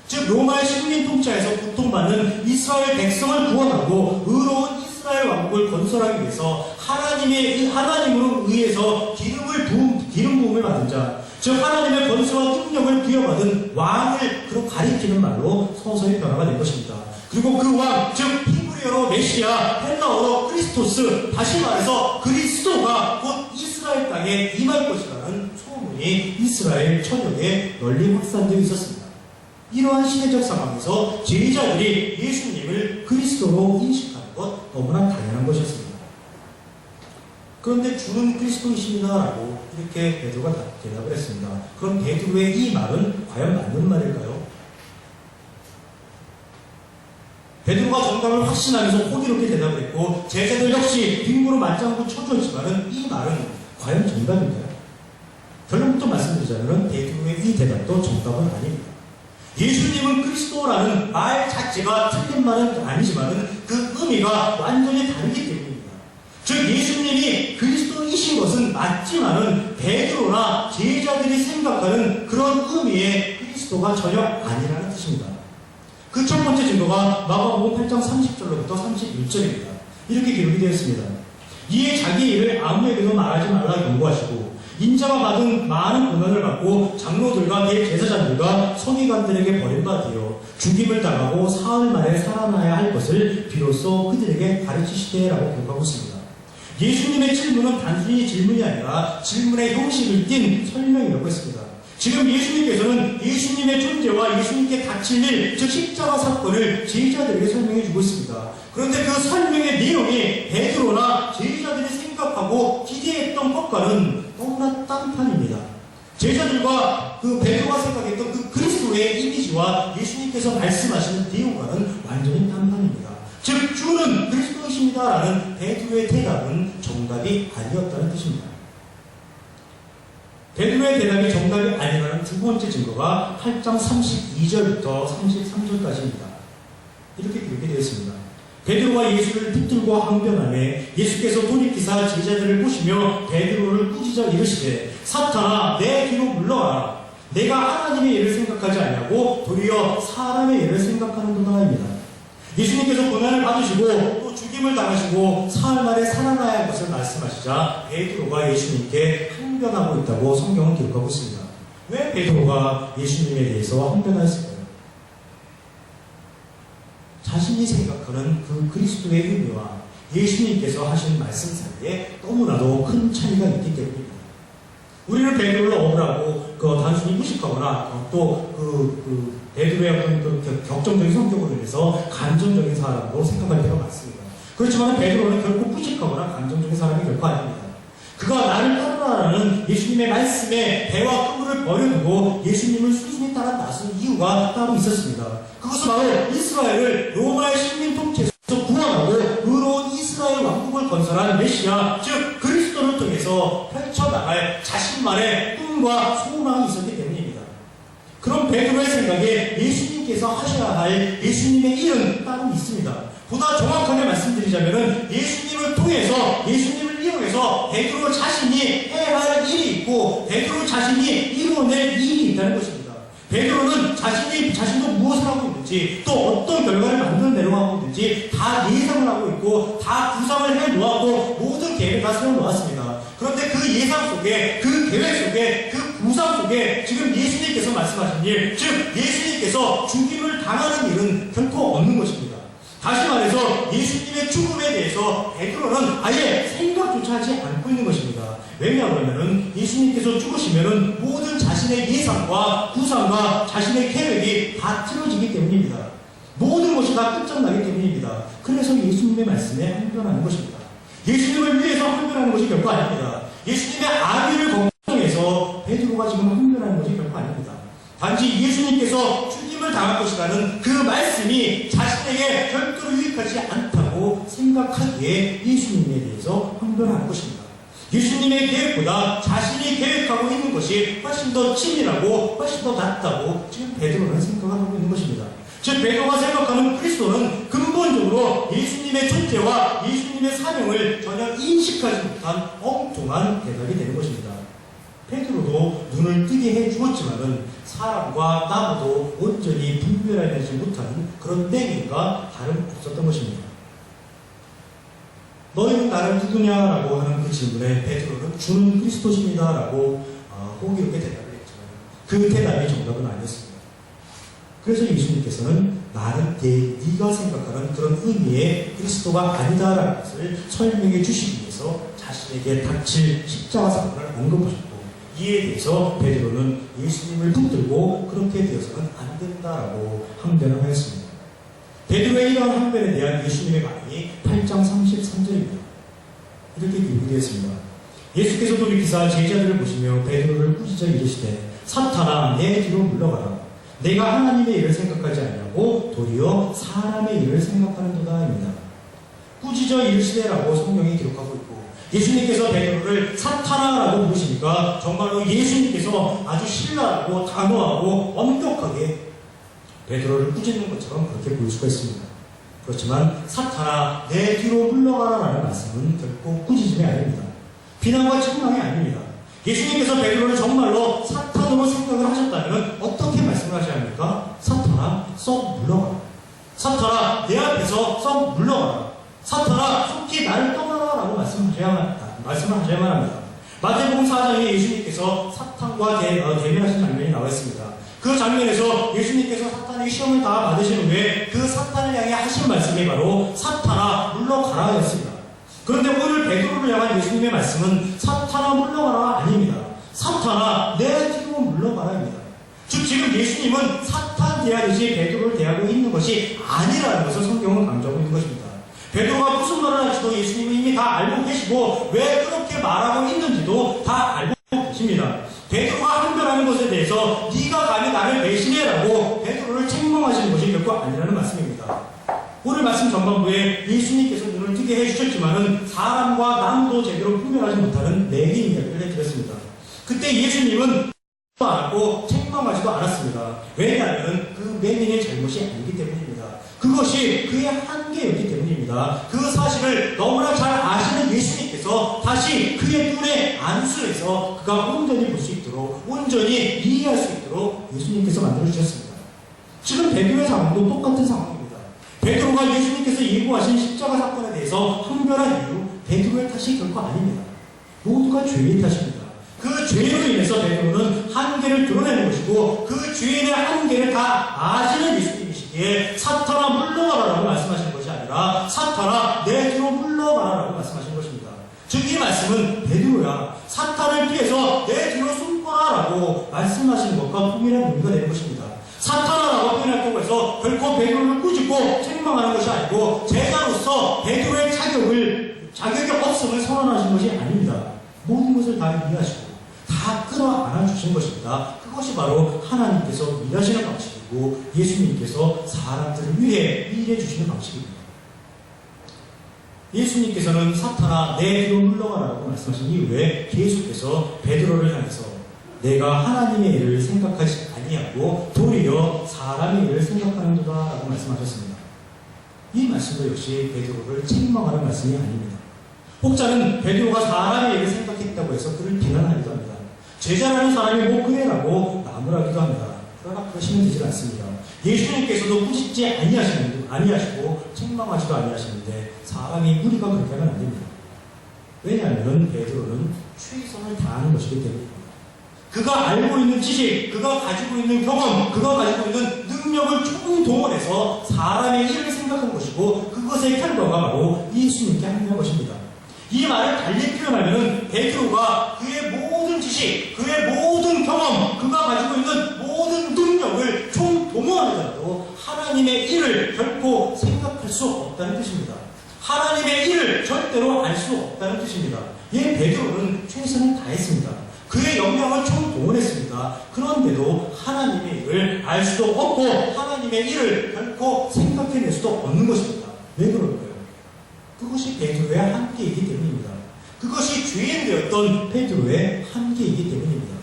Speaker 1: 즉 로마의 식민 통치하에서 고통받는 이스라엘 백성을 구원하고 의로운 이스라엘 왕국을 건설하기 위해서 하나님으로 의해서 기름 부음을 받은 자, 즉 하나님의 권세와 능력을 부여받은 왕을 그로 가리키는 말로 서서히 변화가 된 것입니다. 그리고 그 왕, 즉 히브리어로 메시아, 헬라어로 크리스토스, 다시 말해서 그리스도가 곧 이스라엘 땅에 임할 것이라는 소문이 이스라엘 전역에 널리 확산되어 있었습니다. 이러한 시대적 상황에서 제자들이 예수님을 그리스도로 인식하는 것 너무나 당연한 것이었습니다. 그런데 주는 그리스도이십니다라고 이렇게 베드로가 대답을 했습니다. 그럼 베드로의 이 말은 과연 맞는 말일까요? 베드로가 정답을 확신하면서 호기롭게 대답을 했고 제자들 역시 빙고로 맞장구 쳐주었지만 이 말은 과연 정답인가요? 결론부터 말씀드리자면 베드로의 이 대답도 정답은 아닙니다. 예수님은 그리스도라는 말 자체가 틀린 말은 아니지만 그 의미가 완전히 다르기 때문입니다. 즉 예수님이 그리스도이신 것은 맞지만은 베드로나 제자들이 생각하는 그런 의미의 그리스도가 전혀 아니라는 뜻입니다. 그 첫 번째 증거가 마가복음 8장 30절로부터 31절입니다. 이렇게 기록이 되어 있습니다. 이에 자기 일을 아무에게도 말하지 말라 경고하시고 인자가 받은 많은 고난을 받고 장로들과 대제사장들과 서기관들에게 버림받아 죽임을 당하고 사흘 만에 살아나야 할 것을 비로소 그들에게 가르치시되라고 기록하고 있습니다. 예수님의 질문은 단순히 질문이 아니라 질문의 형식을 띤 설명이라고 했습니다. 지금 예수님께서는 예수님의 존재와 예수님께 닥칠 일, 즉 십자가 사건을 제자들에게 설명해 주고 있습니다. 그런데 그 설명의 내용이 베드로나 제자들이 생각하고 기대했던 것과는 너무나 딴판입니다. 제자들과 그 베드로가 생각했던 그 그리스도의 이미지와 예수님께서 말씀하시는 내용과는 완전히 딴판입니다. 즉 주는 그리스도이십니다라는 베드로의 대답은 정답이 아니었다는 뜻입니다. 베드로의 대답이 정답이 아니라는 두 번째 증거가 8장 32절부터 33절까지입니다. 이렇게 기록이 되어 있습니다. 베드로가 예수를 붙들고 항변하매 예수께서 돌이키사 제자들을 보시며 베드로를 꾸짖어 이르시되 사탄아 내 뒤로 물러가라. 내가 하나님의 일을 생각하지 아니하고 도리어 사람의 일을 생각하는구나입니다. 예수님께서 고난을 받으시고 또 죽임을 당하시고 사흘 만에 살아나야 할 것을 말씀하시자 베드로가 예수님께 항변하고 있다고 성경은 기록하고 있습니다. 왜 베드로가 예수님에 대해서 항변하였을까요? 자신이 생각하는 그 그리스도의 의미와 예수님께서 하신 말씀 사이에 너무나도 큰 차이가 있기 때문입니다. 우리는 베드로를 억울하고 단순히 무식하거나 또 베드로의 어떤 격정적인 성격으로 인해서 감정적인 사람으로 생각할 필요가 많습니다. 그렇지만 베드로는 결코 무식하거나 감정적인 사람이 결코 아닙니다. 그가 나를 따르라는 예수님의 말씀에 배와 그물을 버려두고 예수님을 순순히 따라 나선 이유가 따로 있었습니다. 그것은 바로 이스라엘을 로마의 식민 통치에서 구원하고 의로운 이스라엘 왕국을 건설한 메시아, 즉 그리스도를 통해서 펼쳐나갈 자신만의 꿈과 소망이 있었기 때문입니다. 그럼 베드로의 생각에 예수님께서 하셔야 할 예수님의 일은 따로 있습니다. 보다 정확하게 말씀드리자면 예수님을 통해서 예수님을 이용해서 베드로 자신이 해야 할 일이 있고 베드로 자신이 이루어낼 일이 있다는 것입니다. 베드로는 자신도 무엇을 하고 있는지 또 어떤 결과를 만들어내려고 하고 있는지 다 예상을 하고 있고 다 구상을 해놓았고 모든 계획을 다 세워놓았습니다. 그런데 그 예상 속에 그 계획 속에 그 구상 속에 지금 예수님께서 말씀하신 일, 즉 예수님께서 죽임을 당하는 일은 결코 없는 것입니다. 다시 말해서 예수님의 죽음에 대해서 베드로는 아예 생각조차 하지 않고 있는 것입니다. 왜냐하면 예수님께서 죽으시면 모든 자신의 예상과 구상과 자신의 계획이 다 틀어지기 때문입니다. 모든 것이 다 끝장나기 때문입니다. 그래서 예수님의 말씀에 항변하는 것입니다. 예수님을 위해서 항변하는 것이 결코 아닙니다. 예수님의 아비를 걱정해서 베드로가 지금 항변하는 것이 결코 아닙니다. 단지 예수님께서 죽임을 당할 것이라는 그 말씀이 자신에게 별도로 유익하지 않다고 생각하기에 예수님에 대해서 항변하는 것입니다. 예수님의 계획보다 자신이 계획하고 있는 것이 훨씬 더 친밀하고 훨씬 더 낫다고 지금 베드로는 생각하고 있는 것입니다. 즉 베드로가 생각하는 그리스도는 근본적으로 예수님의 존재와 예수님의 사명을 전혀 인식하지 못한 엉뚱한 대답이 되는 것입니다. 베드로도 눈을 뜨게 해주었지만은 사람과 나무도 온전히 분별해내지 못하는 그런 맹인과 다름없었던 것입니다. 너희는 나를 누구냐라고 하는 그 질문에 베드로는 주는 그리스도십니다라고 호기롭게 대답을 했지만 그 대답이 정답은 아니었습니다. 그래서 예수님께서는 나는 네가 생각하는 그런 의미의 그리스도가 아니다라는 것을 설명해 주시기 위해서 자신에게 닥칠 십자가 사건을 언급하셨고 이에 대해서 베드로는 예수님을 붙들고 그렇게 되어서는 안 된다라고 항변을 하였습니다. 베드로의 이러한 항변에 대한 예수님의 반응이 8장 33절입니다. 이렇게 기록이 되었습니다. 예수께서 돌이키사 제자들을 보시며 베드로를 꾸짖어 이르시되 사탄아 내 뒤로 물러가라. 내가 하나님의 일을 생각하지 아니하고 도리어 사람의 일을 생각하는도다입니다. 꾸짖어 이르시되라고 성경이 기록하고 있고 예수님께서 베드로를 사탄아라고 부르시니까 정말로 예수님께서 아주 신랄하고 단호하고 엄격하게 베드로를 꾸짖는 것처럼 그렇게 보일 수가 있습니다. 그렇지만 사탄아 내 뒤로 물러가라라는 말씀은 결코 꾸짖음이 아닙니다. 비난과 책망이 아닙니다. 예수님께서 베드로를 정말로 사탄으로 생각을 하셨다면 어떻게 말씀을 하셔야 합니까? 사탄아 썩 물러가라. 사탄아 내 앞에서 썩 물러가라. 사탄아 속히 나를 떠나라 라고 말씀을 하셔야만 합니다. 마태복음 4장에 예수님께서 사탄과 대면하신 장면이 나와 있습니다. 그 장면에서 예수님께서 사탄에게 시험을 다 받으신 후에 그 사탄을 향해 하신 말씀이 바로 사탄아 물러가라 였습니다. 그런데 오늘 베드로를 향한 예수님의 말씀은 사탄아 물러가라 아닙니다. 사탄아 내 뒤로 물러가라입니다. 즉 지금 예수님은 사탄 대하듯이 베드로를 대하고 있는 것이 아니라는 것을 성경은 강조하고 있는 것입니다. 베드로가 무슨 말을 할지도 예수님은 이미 다 알고 계시고 왜 그렇게 말하고 있는지도 다 알고 계십니다. 베드로가 항변하는 것에 대해서 네가 감히 나를 배신해라고 베드로를 책망하시는 것이 결코 아니라는 말씀입니다. 오늘 말씀 전반부에 예수님께서 눈을 뜨게 해주셨지만은 사람과 남도 제대로 분별하지 못하는 내기 이야기를 해드렸습니다. 그때 예수님은 않았고 책망하지도 않았습니다. 왜냐하면 그 맹인의 잘못이 아니기 때문입니다. 그것이 그의 한계였기 때문입니다. 그 사실을 너무나 잘 아시는 예수님께서 다시 그의 눈에 안수해서 그가 온전히 볼 수 있도록 온전히 이해할 수 있도록 예수님께서 만들어주셨습니다. 지금 베드로의 상황도 똑같은 상황입니다. 베드로가 예수님께서 예고하신 십자가 사건에 대해서 항변한 이유 베드로의 탓이 결코 아닙니다. 모두가 죄의 탓입니다. 그 죄로 인해서 베드로는 한계를 드러내는 것이고 그 죄인의 한계를 다 아시는 예수님이시기에 사탄아 물러가라라고 말씀하시는 것이 아니라 사탄아 내 뒤로 물러가라라고 말씀하시는 것입니다. 즉 이 말씀은 베드로야 사탄을 피해서 내 뒤로 숨거라라고 말씀하시는 것과 동일한 의미가 되는 것입니다. 사탄아라고 표현할 경우에서 결코 베드로를 꾸짖고 책망하는 것이 아니고 제자로서 베드로의 자격이 없음을 선언하신 것이 아닙니다. 모든 것을 다 이해하시고 다 끌어안아 주신 것입니다. 그것이 바로 하나님께서 일하시는 방식이고 예수님께서 사람들을 위해 일해 주시는 방식입니다. 예수님께서는 사탄아 내 뒤로 물러가라고 말씀하신 이후에 계속해서 베드로를 향해서 내가 하나님의 일을 생각하지 아니하고 도리어 사람의 일을 생각하는도다 라고 말씀하셨습니다. 이 말씀도 역시 베드로를 책망하는 말씀이 아닙니다. 혹자는 베드로가 사람의 일을 생각했다고 해서 그를 비난하기도 합니다. 제자라는 사람이 뭐 그래라고 나무라기도 합니다. 그러나 그러시면 되지 않습니다. 예수님께서도 꾸짖지 아니하시고 책망하지도 아니하시는데 사람이 우리가 그렇게 하면 안 됩니다. 왜냐하면 베드로는 최선을 다하는 것이기 때문입니다. 그가 알고 있는 지식, 그가 가지고 있는 경험, 그가 가지고 있는 능력을 총동원해서 사람의 일을 생각한 것이고 그것의 결과가 바로 예수님께 합류한 것입니다. 이 말을 달리 표현하면 베드로가 그의 모든 지식, 그의 모든 경험, 그가 가지고 있는 모든 능력을 총동원하더라도 하나님의 일을 결코 생각할 수 없다는 뜻입니다. 하나님의 일을 절대로 알 수 없다는 뜻입니다. 예, 베드로는 최선을 다했습니다. 그의 역량을 총동원했습니다. 그런데도 하나님의 일을 알 수도 없고 하나님의 일을 결코 생각해낼 수도 없는 것입니다. 왜 그럴까요? 그것이 베드로의 한계이기 때문입니다. 그것이 죄인 되었던 베드로의 한계이기 때문입니다.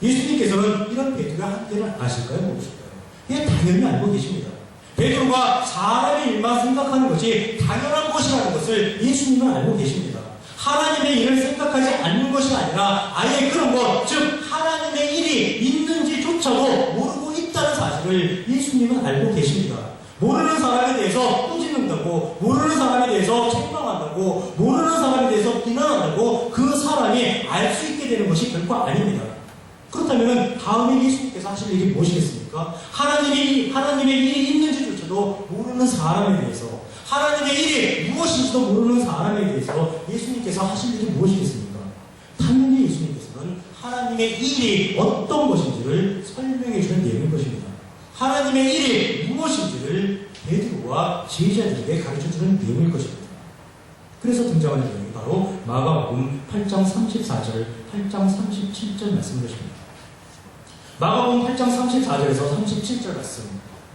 Speaker 1: 예수님께서는 이런 베드로의 한계를 아실까요? 모르실까요? 예, 당연히 알고 계십니다. 베드로가 사람의 일만 생각하는 것이 당연한 것이라는 것을 예수님은 알고 계십니다. 하나님의 일을 생각하지 않는 것이 아니라 아예 그런 것, 즉 하나님의 일이 있는지조차도 모르고 있다는 사실을 예수님은 알고 계십니다. 모르는 사람에 대해서 꾸짖는다고, 모르는 사람에 대해서 책망한다고, 모르는 사람에 대해서 비난한다고 그 사람이 알 수 있게 되는 것이 결코 아닙니다. 그렇다면 다음에 예수님께서 하실 일이 무엇이겠습니까? 하나님의 일이 있는지조차도 모르는 사람에 대해서, 하나님의 일이 무엇인지도 모르는 사람에 대해서 예수님께서 하실 일이 무엇이겠습니까? 당연히 예수님께서는 하나님의 일이 어떤 것인지를 설명해 주는 내용인 것입니다. 하나님의 일이 무엇인지를 베드로와 제자들에게 가르쳐주는 내용일 것입니다. 그래서 등장하는 내용이 바로 마가복음 8장 34절, 8장 37절 말씀인 것입니다. 마가복음 8장 34절에서 37절 말씀,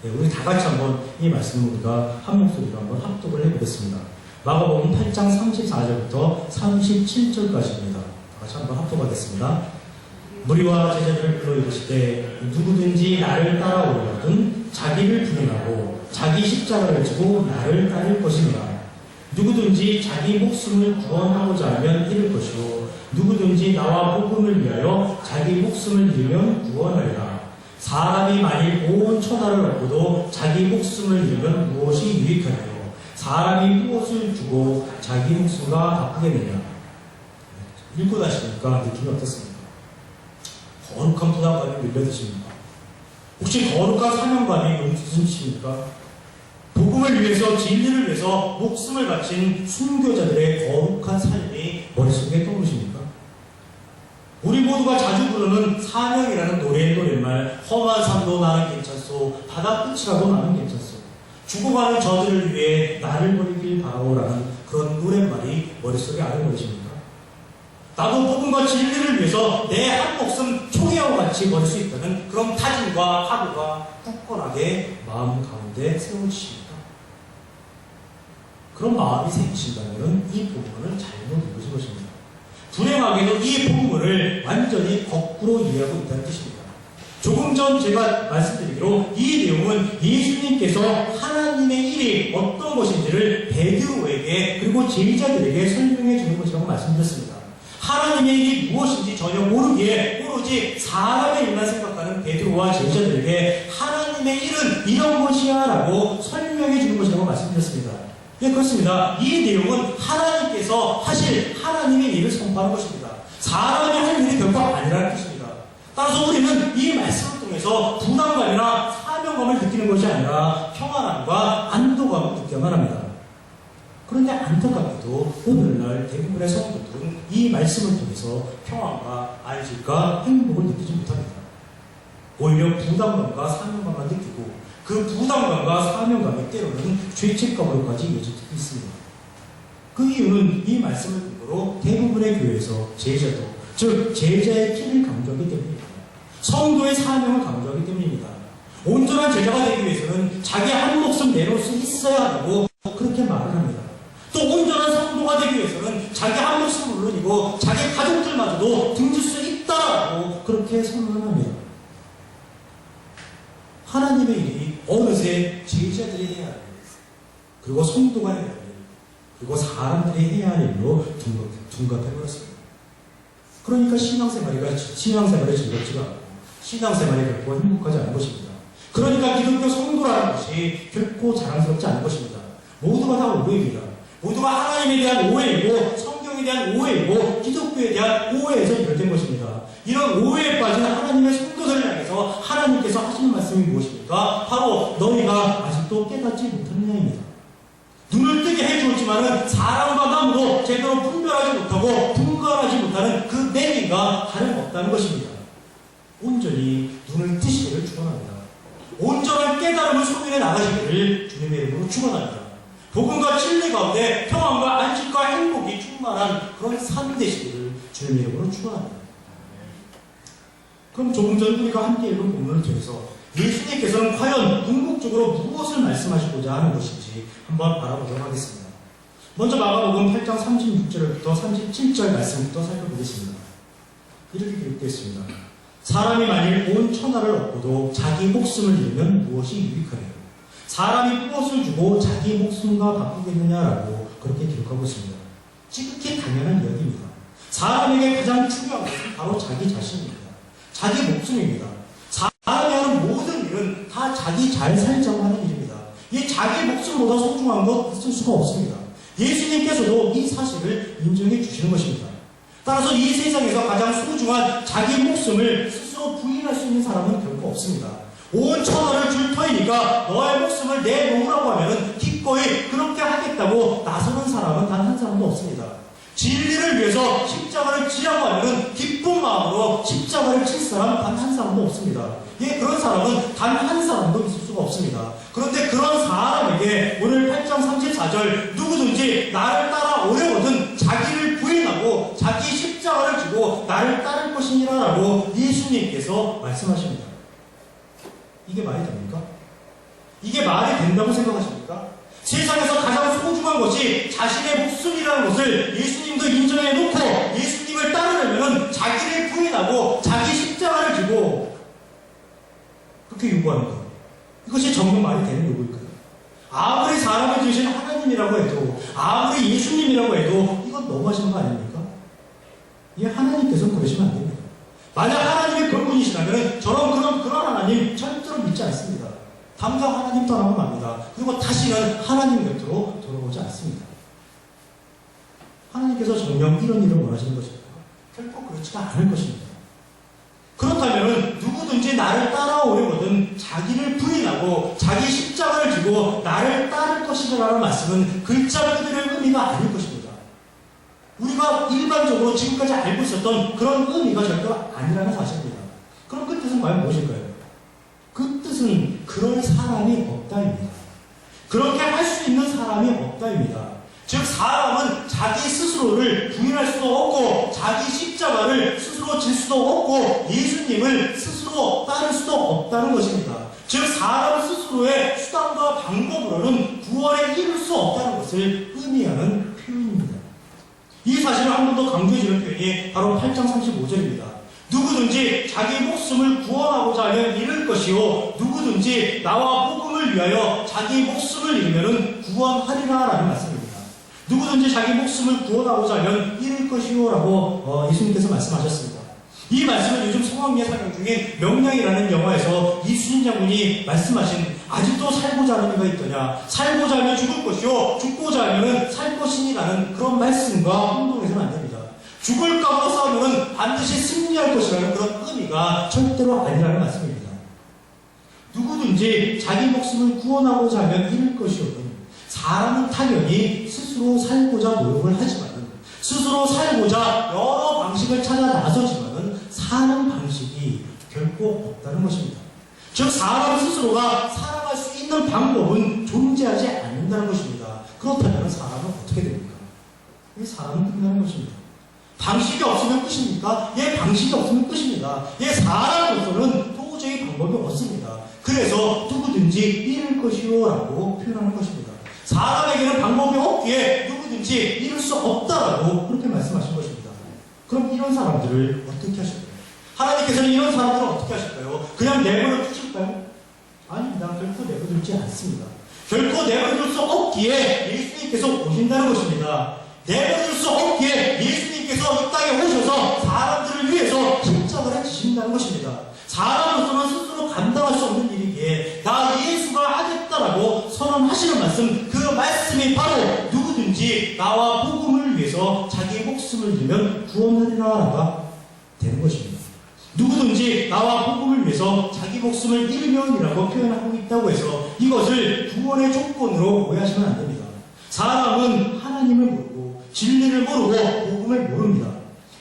Speaker 1: 우리 다 같이 한번 이 말씀을 우리가 한 목소리로 한번 합독을 해보겠습니다. 마가복음 8장 34절부터 37절까지입니다. 다 같이 한번 합독하겠습니다. 무리와 제자들을 불러 이르시되 누구든지 나를 따라오려거든 자기를 부인하고 자기 십자가를 지고 나를 따를 것이니라. 누구든지 자기 목숨을 구원하고자 하면 잃을 것이요 누구든지 나와 복음을 위하여 자기 목숨을 잃으면 구원하리라. 사람이 만일 온 천하를 얻고도 자기 목숨을 잃으면 무엇이 유익하리요? 사람이 무엇을 주고 자기 목숨과 바꾸겠느냐? 읽고 나시니까 느낌이 어떻습니까? 거룩한 부담감이 밀려드십니까? 혹시 거룩한 사명감이 넘치십니까? 복음을 위해서, 진리를 위해서 목숨을 바친 순교자들의 거룩한 삶이 머릿속에 떠오르십니까? 우리 모두가 자주 부르는 사명이라는 노래의 노랫말, 험한 삶도 나는 괜찮소, 바다 끝이라도 나는 괜찮소, 죽어가는 저들을 위해 나를 버리길 바라오라는 그런 노랫말이 머릿속에 아른거리십니까? 나도 복음과 진리를 위해서 내 한 목숨 총애와 같이 버릴 수 있다는 그런 다짐과 각오가 굳건하게 마음 가운데 세워지십니까? 그런 마음이 생기신다면 이 본문을 잘못 읽으신 것입니다. 불행하게도 이 본문을 완전히 거꾸로 이해하고 있다는 뜻입니다. 조금 전 제가 말씀드리기로 이 내용은 예수님께서 하나님의 일이 어떤 것인지를 베드로에게 그리고 제자들에게 설명해 주는 것이라고 말씀드렸습니다. 하나님의 일이 무엇인지 전혀 모르기에 오로지 사람의 일만 생각하는 베드로와 제자들에게 하나님의 일은 이런 것이야 라고 설명해 주는 것이라고 말씀드렸습니다. 예, 그렇습니다. 이 내용은 하나님께서 하실 하나님의 일을 선포하는 것입니다. 사람이 할 일이 결코 아니라는 뜻입니다. 따라서 우리는 이 말씀을 통해서 부담감이나 사명감을 느끼는 것이 아니라 평안함과 안도감을 느껴야만 합니다. 그런데 안타깝게도 오늘날 대부분의 성도들은 이 말씀을 통해서 평안과 안식과 행복을 느끼지 못합니다. 오히려 부담감과 사명감만 느끼고 그 부담감과 사명감이 때로는 죄책감으로까지 이어질 수 있습니다. 그 이유는 이 말씀을 근거로 대부분의 교회에서 제자도, 즉 제자의 길을 강조하기 때문입니다. 성도의 사명을 강조하기 때문입니다. 온전한 제자가 되기 위해서는 자기 한 목숨 내놓을 수 있어야 하고 그렇게 말을 합니다. 또 온전한 성도가 되기 위해서는 자기 한 목숨 물론이고 자기 가족들마저도 등질 수 있다라고 그렇게 선언합니다. 하나님의 일이 어느새 제자들이 해야 할 일, 그리고 성도가 해야 할 일, 그리고 사람들이 해야 할 일로 둔갑해버렸습니다. 그러니까 신앙생활이 즐겁지가 않고 신앙생활이 결코 행복하지 않은 것입니다. 그러니까 기독교 성도라는 것이 결코 자랑스럽지 않은 것입니다. 모두가 다 오해입니다. 모두가 하나님에 대한 오해이고 성경에 대한 오해이고 기독교에 대한 오해에서 비롯된 것입니다. 이런 오해에 빠진 하나님의 성도들을 향해서 하나님께서 하시는 말씀이 무엇입니까? 바로 너희가 아직도 깨닫지 못하느냐입니다. 눈을 뜨게 해주었지만은 사람과 나무도 제대로 분별하지 못하고 분간하지 못하는 그 내기가 다름없다는 것입니다. 온전히 눈을 뜨시기를 축원합니다. 온전한 깨달음을 소유해 나가시기를 주님의 이름으로 축원합니다. 복음과 진리 가운데 평안과 안식과 행복이 충만한 그런 삶 되시기를 주님의 이름으로 축원합니다. 그럼 조금 전 우리가 함께 읽은 본문을 통해서 예수님께서는 과연 궁극적으로 무엇을 말씀하시고자 하는 것인지 한번 바라보도록 하겠습니다. 먼저 마가복음 8장 36절부터 37절 말씀부터 살펴보겠습니다. 이렇게 기록되어 있습니다. 사람이 만일 온 천하를 얻고도 자기 목숨을 잃으면 무엇이 유익하리요? 사람이 무엇을 주고 자기 목숨과 바꾸겠느냐라고 그렇게 기록하고 있습니다. 지극히 당연한 이야기입니다. 사람에게 가장 중요한 것은 바로 자기 자신입니다. 자기 목숨입니다. 사람이 하는 모든 일은 다 자기 잘 살자고 하는 일입니다. 이 자기 목숨보다 소중한 것 있을 수가 없습니다. 예수님께서도 이 사실을 인정해 주시는 것입니다. 따라서 이 세상에서 가장 소중한 자기 목숨을 스스로 부인할 수 있는 사람은 결코 없습니다. 온 천하를 줄 터이니까 너의 목숨을 내놓으라고 하면 기꺼이 그렇게 하겠다고 나서는 사람은 단 한 사람도 없습니다. 진리를 위해서 십자가를 지라고 하면 기쁜 마음으로 십자가를 칠 사람 단 한 사람도 없습니다. 예, 그런 사람은 단 한 사람도 있을 수가 없습니다. 그런데 그런 사람에게 오늘 8장 34절 누구든지 나를 따라오려거든 자기를 부인하고 자기 십자가를 지고 나를 따를 것이니라 라고 예수님께서 말씀하십니다. 이게 말이 됩니까? 이게 말이 된다고 생각하십니까? 세상에서 가장 소중한 것이 자신의 목숨이라는 것을 예수님도 인정해 놓고 예수님을 따르려면 자기를 부인하고 자기 십자가를 지고 그렇게 요구합니다. 이것이 정말 말이 되는 요구일까요? 아무리 사람을 지으신 하나님이라고 해도 아무리 예수님이라고 해도 이건 너무하신 거 아닙니까? 이 하나님께서는 그러시면 안 됩니다. 만약 하나님이 그런 분이시라면 저런 그런 하나님 절대로 믿지 않습니다. 당장 하나님 떠나고 맙니다. 그리고 다시는 하나님 곁으로 돌아오지 않습니다. 하나님께서 정녕 이런 일을 원하시는 것입니다. 결코 그렇지가 않을 것입니다. 그렇다면 누구든지 나를 따라오려거든 자기를 부인하고 자기 십자가를 지고 나를 따를 것이라는 말씀은 글자 그대로의 의미가 아닐 것입니다. 우리가 일반적으로 지금까지 알고 있었던 그런 의미가 절대 아니라는 사실입니다. 그럼 그 뜻은 과연 무엇일까요? 그 뜻은 그럴 사람이 없다입니다. 그렇게 할 수 있는 사람이 없다입니다. 즉 사람은 자기 스스로를 부인할 수도 없고 자기 십자가를 스스로 질 수도 없고 예수님을 스스로 따를 수도 없다는 것입니다. 즉 사람 스스로의 수단과 방법으로는 구원에 이룰 수 없다는 것을 의미하는 표현입니다. 이 사실을 한 번 더 강조해주는 표현이 바로 8장 35절입니다. 누구든지 자기 목숨을 구원하고자 하면 잃을 것이요 누구든지 나와 복음을 위하여 자기 목숨을 잃으면 구원하리라 라는 말씀입니다. 누구든지 자기 목숨을 구원하고자 하면 잃을 것이요 라고 예수님께서 말씀하셨습니다. 이 말씀은 요즘 성황리에 상영 중인 명량이라는 영화에서 이순신 장군이 말씀하신 아직도 살고자 하는 이가 있더냐, 살고자 하면 죽을 것이요 죽고자 하면 살 것이니라는 그런 말씀과 혼동해서는 안 됩니다. 죽을 각오로 싸우면 반드시 승리할 것이라는 그런 의미가 절대로 아니라는 말씀입니다. 누구든지 자기 목숨을 구원하고자 하면 잃을 것이오니 사람은 당연히 스스로 살고자 노력을 하지만은 스스로 살고자 여러 방식을 찾아 나서지만은 사는 방식이 결코 없다는 것입니다. 즉 사람 스스로가 살아갈 수 있는 방법은 존재하지 않는다는 것입니다. 그렇다면 사람은 어떻게 됩니까? 사람은 끝나는 것입니다. 방식이 없으면 끝입니까? 예, 방식이 없으면 끝입니다. 예, 사람으로서는 도저히 방법이 없습니다. 그래서 누구든지 잃을 것이요 라고 표현하는 것입니다. 사람에게는 방법이 없기에 누구든지 잃을 수 없다라고 그렇게 말씀하신 것입니다. 그럼 이런 사람들을 어떻게 하실까요? 하나님께서는 이런 사람들을 어떻게 하실까요? 그냥 내버려 두실까요? 아닙니다. 결코 내버려두지 않습니다. 결코 내버려둘 수 없기에 예수님께서 오신다는 것입니다. 내버려둘 수 없기에 예수님께서 이 땅에 오셔서 사람들을 위해서 십자가를 지신다는 것입니다. 사람으로서는 스스로 감당할 수 없는 일이기에 나 예수가 하겠다라고 선언하시는 말씀, 그 말씀이 바로 누구든지 나와 복음을 위해서 자기 목숨을 잃으면 구원하리라가 되는 것입니다. 누구든지 나와 복음을 위해서 자기 목숨을 잃으면이라고 표현하고 있다고 해서 이것을 구원의 조건으로 오해하시면 안 됩니다. 사람은 하나님을 모르고 진리를 모르고 복음을 모릅니다.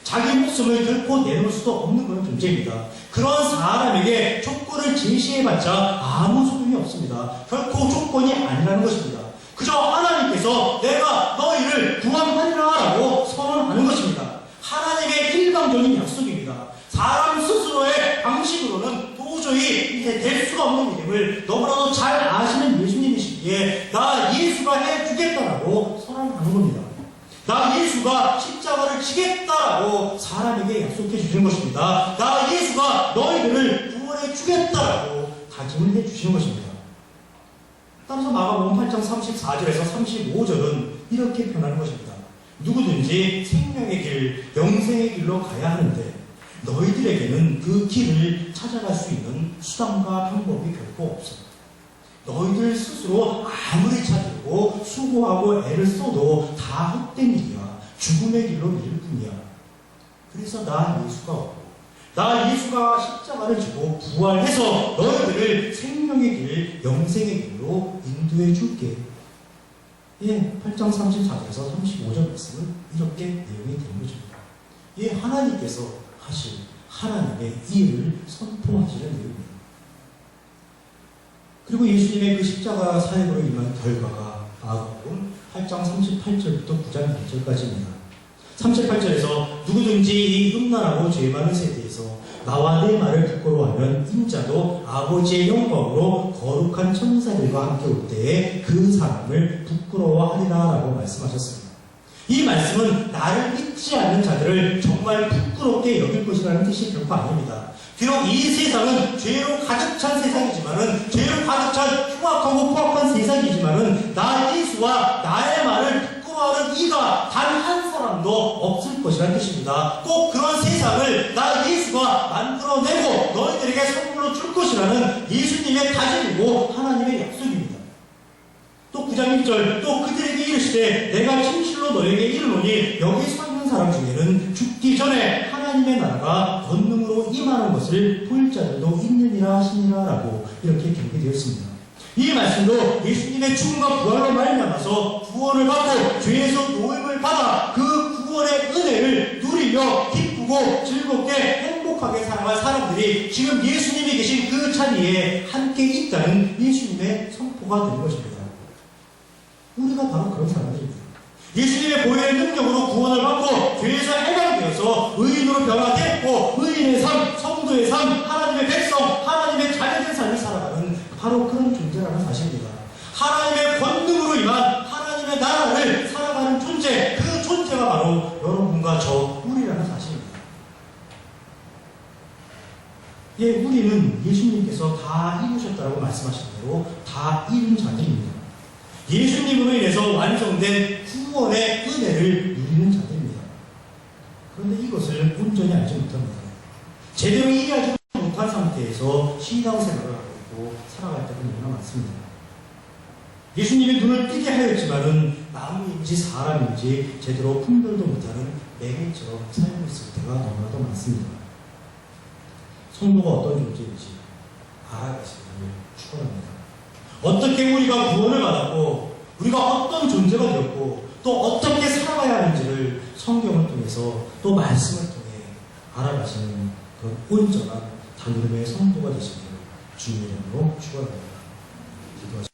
Speaker 1: 자기 목숨을 결코 내놓을 수도 없는 그런 존재입니다. 그런 사람에게 조건을 제시해봤자 아무 소용이 없습니다. 결코 조건이 아니라는 것입니다. 그저 하나님께서 내가 너희를 구원하리라라고 선언하는 것입니다. 하나님의 일방적인 약속입니다. 사람 스스로의 방식으로는 도저히 될 수가 없는 일임을 너무나도 잘 아시는 예수님이시기에 나 예수가 해주겠다라고 선언하는 겁니다. 나 예수가 십자가를 지겠다라고 사람에게 약속해 주시는 것입니다. 나 예수가 너희들을 구원해 주겠다라고 다짐을 해 주시는 것입니다. 따라서 마가복음 8장 34절에서 35절은 이렇게 표현하는 것입니다. 누구든지 생명의 길, 영생의 길로 가야 하는데 너희들에게는 그 길을 찾아갈 수 있는 수단과 방법이 결코 없어. 너희들 스스로 아무리 찾고 수고하고 애를 써도 다 헛된 일이야. 죽음의 길로 밀 뿐이야. 그래서 나 예수가 오고 나 예수가 십자가를 지고 부활해서 너희들을 생명의 길, 영생의 길로 인도해 줄게. 예, 8장 34절에서 35절 말씀은 이렇게 내용이 되는 것입니다. 예, 하나님께서 하실 하나님의 일을 선포하시는 내용입니다. 그리고 예수님의 그 십자가 사역으로 임한 결과가 마가복음 8장 38절부터 9장 1절까지입니다. 38절에서 누구든지 이 음란하고 죄 많은 세대에서 나와 내 말을 부끄러워하면 인자도 아버지의 영광으로 거룩한 천사들과 함께 올 때에 그 사람을 부끄러워하리라 라고 말씀하셨습니다. 이 말씀은 나를 믿지 않는 자들을 정말 부끄럽게 여길 것이라는 뜻이 결코 아닙니다. 비록 이 세상은 죄로 가득 찬 세상이지만은, 죄로 가득 찬 흉악하고 포악한 세상이지만은, 나 예수와 나의 말을 부끄러워하는 이가 단 한 사람도 없을 것이라는 뜻입니다. 꼭 그런 세상을 나 예수가 만들어내고 너희들에게 선물로 줄 것이라는 예수님의 다짐이고 하나님의 약속입니다. 또 9장 1절, 또 그들에게 이르시되 내가 진실로 너에게 이르노니 여기 서 있는 사람 중에는 죽기 전에 하나님의 나라가 권능으로 임하는 것을 볼 자들도 있느니라 하시니라 라고 이렇게 기록이 되었습니다. 이 말씀도 예수님의 죽음과 부활로 말미암아서 구원을 받고 죄에서 노임을 받아 그 구원의 은혜를 누리며 기쁘고 즐겁게 행복하게 살아갈 사람들이 지금 예수님이 계신 그 자리에 함께 있다는 예수님의 선포가 되는 것입니다. 우리가 바로 그런 사람들입니다. 예수님의 보혈의 능력으로 구원을 받고 죄에서 해방되어서 의인으로 변화되었고 의인의 삶, 성도의 삶, 하나님의 백성, 하나님의 자녀된 삶을 살아가는 바로 그런 존재라는 사실입니다. 하나님의 권능으로 임한 하나님의 나라를 살아가는 존재, 그 존재가 바로 여러분과 저 우리라는 사실입니다. 예, 우리는 예수님께서 다 이루셨다고 말씀하신 대로 다 이룬 자들입니다. 예수님으로 인해서 완성된 구원의 은혜를 누리는 자들입니다. 그런데 이것을 온전히 알지 못합니다. 제대로 이해하지 못한 상태에서 신앙생활을 하고 있고 살아갈 때가 너무나 많습니다. 예수님이 눈을 뜨게 하였지만은 나무인지 사람인지 제대로 분별도 못하는 맹인처럼 살고 있을 때가 너무나도 많습니다. 성도가 어떤 존재인지 알아가시기를 축원합니다. 어떻게 우리가 구원을 받았고 우리가 어떤 존재가 되었고 또 어떻게 살아가야 하는지를 성경을 통해서 또 말씀을 통해 알아가시는 그 온전한 당일의 성도가 되시기를 주님의 이름으로 축원합니다. 기도하시겠습니다.